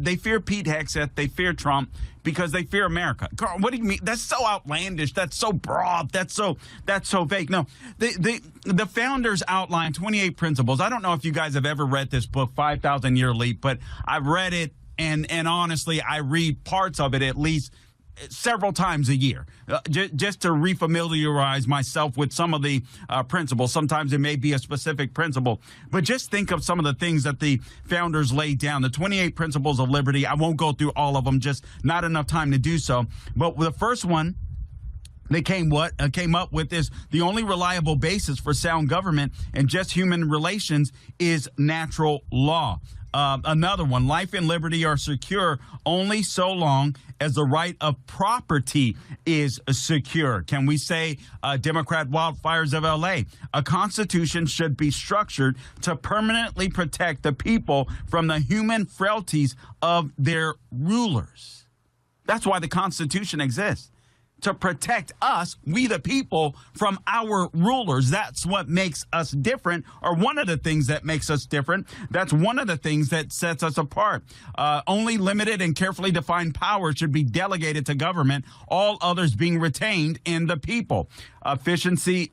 they fear Pete Hegseth, they fear Trump because they fear America. Carl, what do you mean? That's so outlandish. That's so broad. That's so vague. No, the founders outlined 28 principles. I don't know if you guys have ever read this book, 5,000 Year Leap, but I've read it, and honestly, I read parts of it at least several times a year, just to refamiliarize myself with some of the principles. Sometimes it may be a specific principle, but just think of some of the things that the founders laid down. The 28 principles of liberty. I won't go through all of them, just not enough time to do so. But the first one they came up with is the only reliable basis for sound government and just human relations is natural law. Another one, life and liberty are secure only so long as the right of property is secure. Can we say Democrat wildfires of L.A.? A constitution should be structured to permanently protect the people from the human frailties of their rulers. That's why the Constitution exists. To protect us, we the people, from our rulers. That's what makes us different, or one of the things that makes us different. That's one of the things that sets us apart. Only limited and carefully defined power should be delegated to government, all others being retained in the people. Efficiency,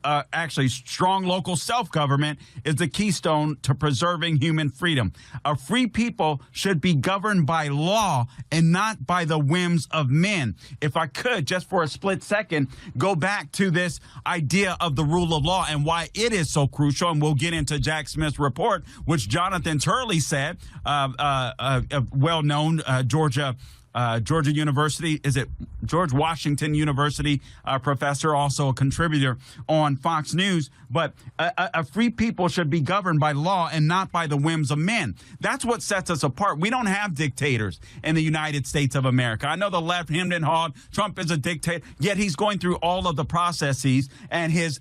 strong local self-government is the keystone to preserving human freedom. A free people should be governed by law and not by the whims of men. If I could, just for a split second, go back to this idea of the rule of law and why it is so crucial, and we'll get into Jack Smith's report, which Jonathan Turley said, well-known Georgia University, is it George Washington University professor, also a contributor on Fox News. But a free people should be governed by law and not by the whims of men. That's what sets us apart. We don't have dictators in the United States of America. I know the left hemmed and hawed. Trump is a dictator, yet he's going through all of the processes, and his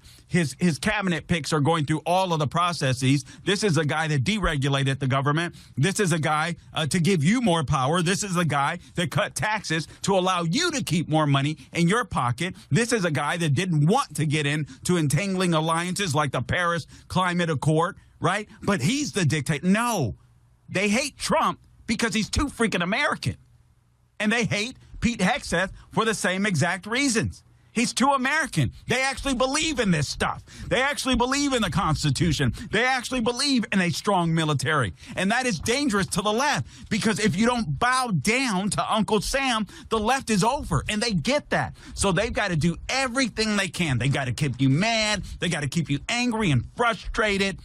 cabinet picks are going through all of the processes. This is a guy that deregulated the government. This is a guy to give you more power. This is a guy that cut taxes to allow you to keep more money in your pocket. This is a guy that didn't want to get into entangling alliances like the Paris Climate Accord, right? But he's the dictator. No, they hate Trump because he's too freaking American. And they hate Pete Hegseth for the same exact reasons. He's too American. They actually believe in this stuff. They actually believe in the Constitution. They actually believe in a strong military. And that is dangerous to the left, because if you don't bow down to Uncle Sam, the left is over. And they get that. So they've got to do everything they can. They got to keep you mad. They got to keep you angry and frustrated.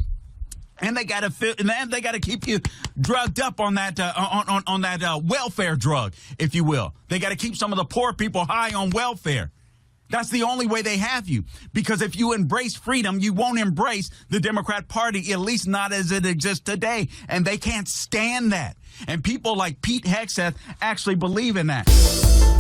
And they got to keep you drugged up on that on that welfare drug, if you will. They got to keep some of the poor people high on welfare. That's the only way they have you, because if you embrace freedom, you won't embrace the Democrat Party, at least not as it exists today. And they can't stand that. And people like Pete Hegseth actually believe in that.